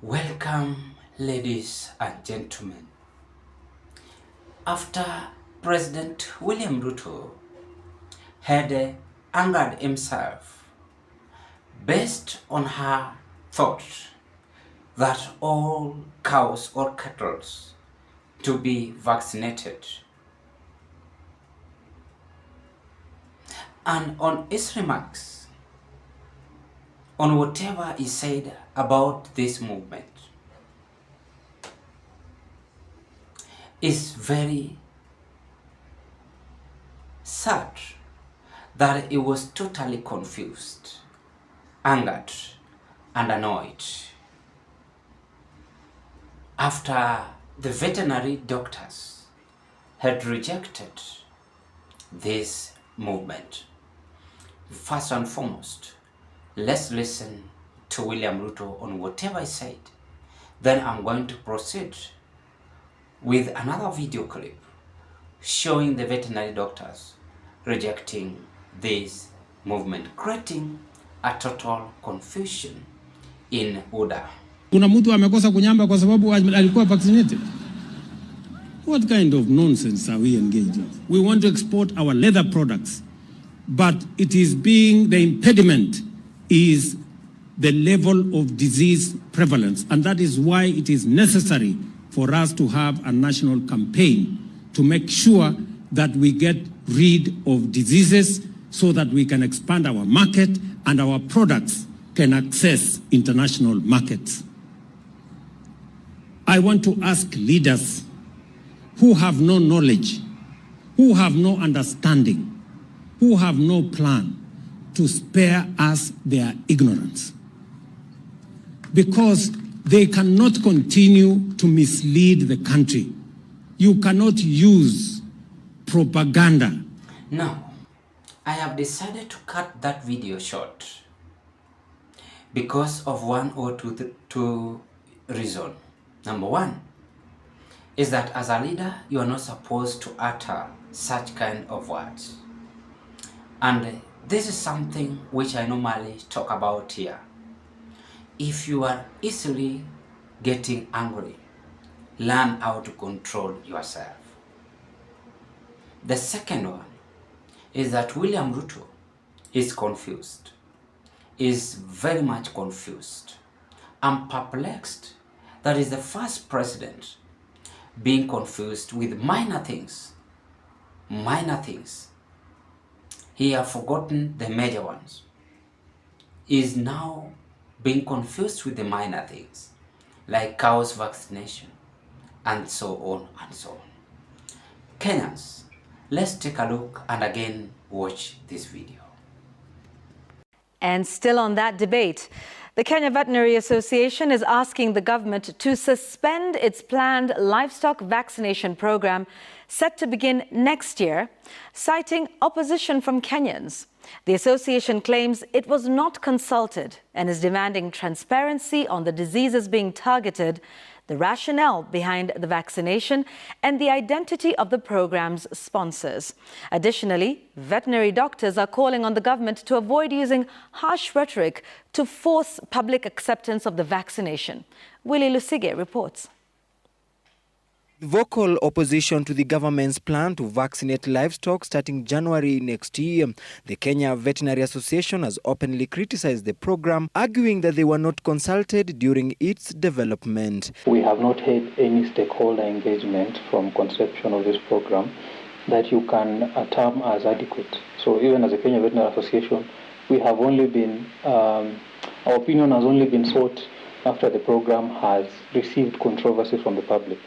Welcome, ladies and gentlemen. After President William Ruto had angered himself based on her thought that all cows or cattle to be vaccinated, and on his remarks on whatever he said about this movement, is very sad that he was totally confused, angered, and annoyed after the veterinary doctors had rejected this movement. First and foremost, let's listen to William Ruto on whatever he said. Then I'm going to proceed with another video clip showing the veterinary doctors rejecting this movement, creating a total confusion in order. Kuna mtu amekosa kunyamba kwa sababu alikuwa vaccinated. What kind of nonsense are we engaged in? We want to export our leather products, but it is being, the impediment is the level of disease prevalence, and that is why it is necessary for us to have a national campaign to make sure that we get rid of diseases so that we can expand our market and our products can access international markets. I want to ask leaders who have no knowledge, who have no understanding, who have no plan, to spare us their ignorance, because they cannot continue to mislead the country. You cannot use propaganda. Now, I have decided to cut that video short because of one or two reasons. Number one is that as a leader, you are not supposed to utter such kind of words. And this is something which I normally talk about here. If you are easily getting angry, learn how to control yourself. The second one is that William Ruto is confused, is very much confused. I'm perplexed that is the first president being confused with minor things. Minor things. He has forgotten the major ones. He is now being confused with the minor things, like cows vaccination, and so on and so on. Kenyans, let's take a look and again watch this video. And still on that debate, the Kenya Veterinary Association is asking the government to suspend its planned livestock vaccination program set to begin next year, citing opposition from Kenyans. The association claims it was not consulted and is demanding transparency on the diseases being targeted, the rationale behind the vaccination, and the identity of the program's sponsors. Additionally, veterinary doctors are calling on the government to avoid using harsh rhetoric to force public acceptance of the vaccination. Willie Lusige reports. Vocal opposition to the government's plan to vaccinate livestock starting January next year, the Kenya Veterinary Association has openly criticized the program, arguing that they were not consulted during its development. We have not had any stakeholder engagement from conception of this program that you can term as adequate. So even as a Kenya Veterinary Association, we have only been, our opinion has only been sought after the program has received controversy from the public.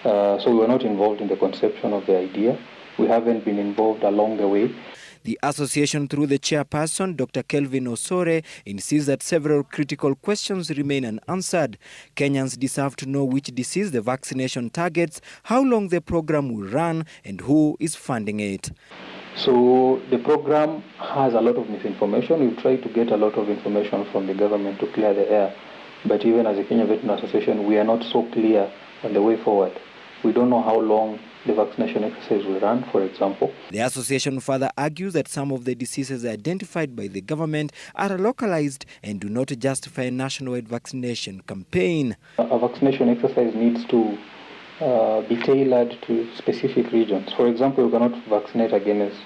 So we were not involved in the conception of the idea. We haven't been involved along the way. The association, through the chairperson, Dr. Kelvin Osore, insists that several critical questions remain unanswered. Kenyans deserve to know which disease the vaccination targets, how long the program will run, and who is funding it. So the program has a lot of misinformation. We've tried to get a lot of information from the government to clear the air. But even as a Kenya Veterinary Association, we are not so clear on the way forward. We don't know how long the vaccination exercise we ran, for example. The association further argues that some of the diseases identified by the government are localized and do not justify a nationwide vaccination campaign. A vaccination exercise needs to be tailored to specific regions. For example, you cannot vaccinate against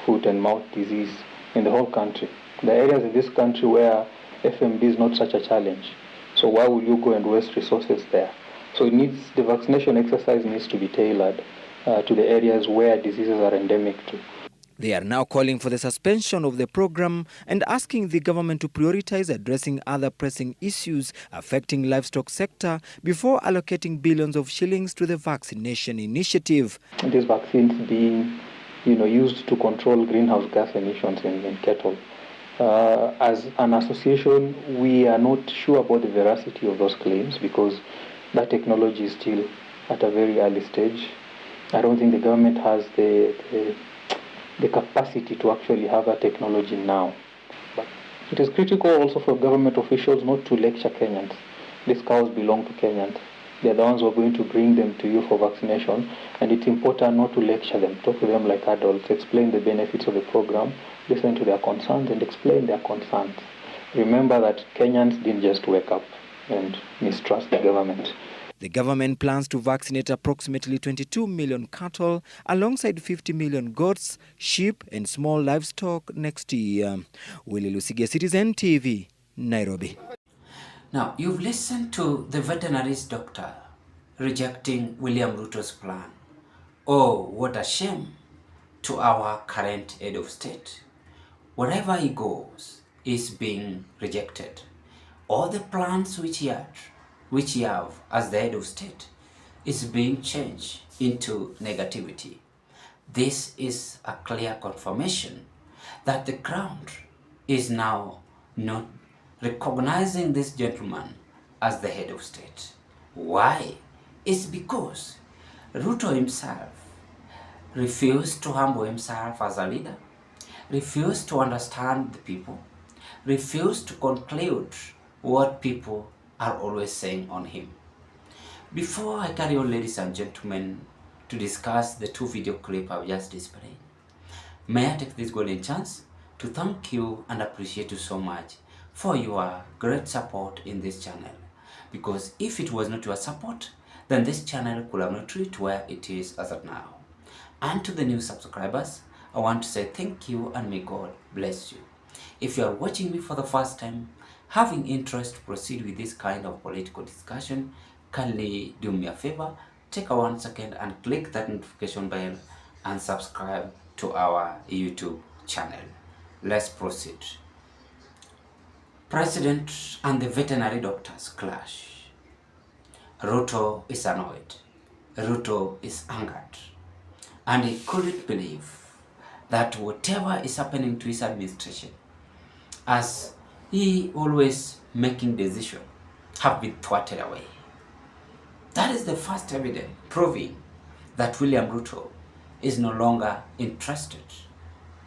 foot and mouth disease in the whole country. There are areas in this country where FMD is not such a challenge. So why would you go and waste resources there? So the vaccination exercise needs to be tailored to the areas where diseases are endemic to. They are now calling for the suspension of the program and asking the government to prioritize addressing other pressing issues affecting livestock sector before allocating billions of shillings to the vaccination initiative. These vaccines being used to control greenhouse gas emissions in cattle. As an association, we are not sure about the veracity of those claims because that technology is still at a very early stage. I don't think the government has the capacity to actually have a technology now. But it is critical also for government officials not to lecture Kenyans. These cows belong to Kenyans. They are the ones who are going to bring them to you for vaccination, and it's important not to lecture them. Talk to them like adults, explain the benefits of the program, listen to their concerns, and explain their concerns. Remember that Kenyans didn't just wake up and mistrust the government. The government plans to vaccinate approximately 22 million cattle alongside 50 million goats, sheep and small livestock next year. Willie Lusige, Citizen TV, Nairobi. Now, you've listened to the veterinarist doctor rejecting William Ruto's plan. Oh, what a shame to our current head of state. Wherever he goes, is being rejected. All the plans which he have as the head of state is being changed into negativity. This is a clear confirmation that the ground is now not recognizing this gentleman as the head of state. Why? It's because Ruto himself refused to humble himself as a leader, refused to understand the people, refused to conclude what people are always saying on him. Before I carry on, ladies and gentlemen, to discuss the two video clips I've just displayed, may I take this golden chance to thank you and appreciate you so much for your great support in this channel. Because if it was not your support, then this channel could have not reached where it is as of now. And to the new subscribers, I want to say thank you and may God bless you. If you are watching me for the first time, having interest to proceed with this kind of political discussion, kindly do me a favor, take a 1 second and click that notification bell and subscribe to our YouTube channel. Let's proceed. President and the veterinary doctors clash. Ruto is annoyed. Ruto is angered. And he couldn't believe that whatever is happening to his administration, as he always making decisions, have been thwarted away. That is the first evidence proving that William Ruto is no longer interested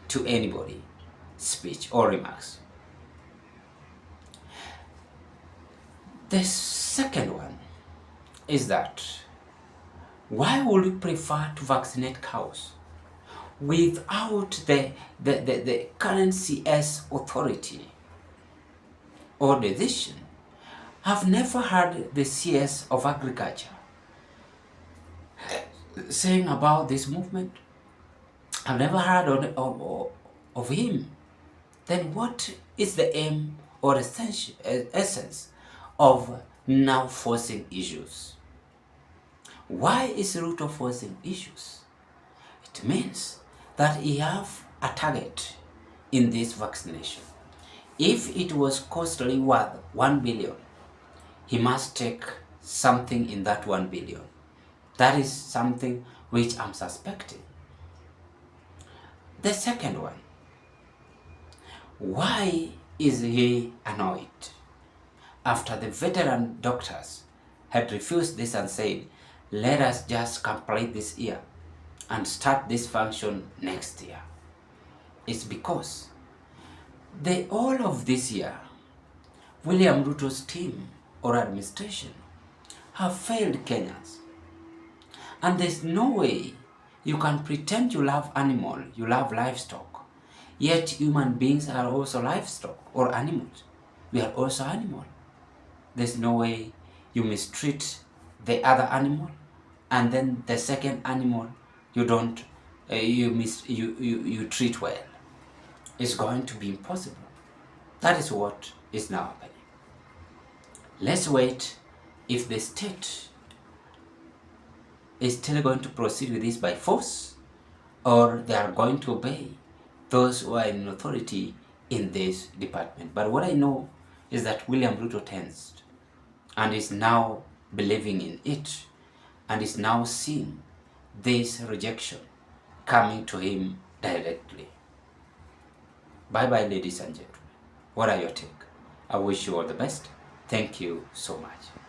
to anybody's speech or remarks. The second one is that why would we prefer to vaccinate cows without the current CS authority or decision? I've never heard the CS of agriculture saying about this movement. I've never heard of him. Then what is the aim or essence of now forcing issues? Why is Ruto forcing issues? It means that he have a target in this vaccination. If it was costly worth 1 billion, he must take something in that 1 billion. That is something which I'm suspecting. The second one, why is he annoyed? After the veteran doctors had refused this and said, let us just complete this year and start this function next year. It's because all of this year, William Ruto's team or administration have failed Kenyans. And there's no way You can pretend you love animal, you love livestock, yet human beings are also livestock or animals. We are also animal. There's no way you mistreat the other animal and then the second animal you don't you treat well. It's going to be impossible. That is what is now happening. Let's wait if the state is still going to proceed with this by force, or they are going to obey those who are in authority in this department. But what I know is that William Ruto tensed and is now believing in it and is now seeing this rejection coming to him directly. Bye-bye, ladies and gentlemen. What are your take? I wish you all the best. Thank you so much.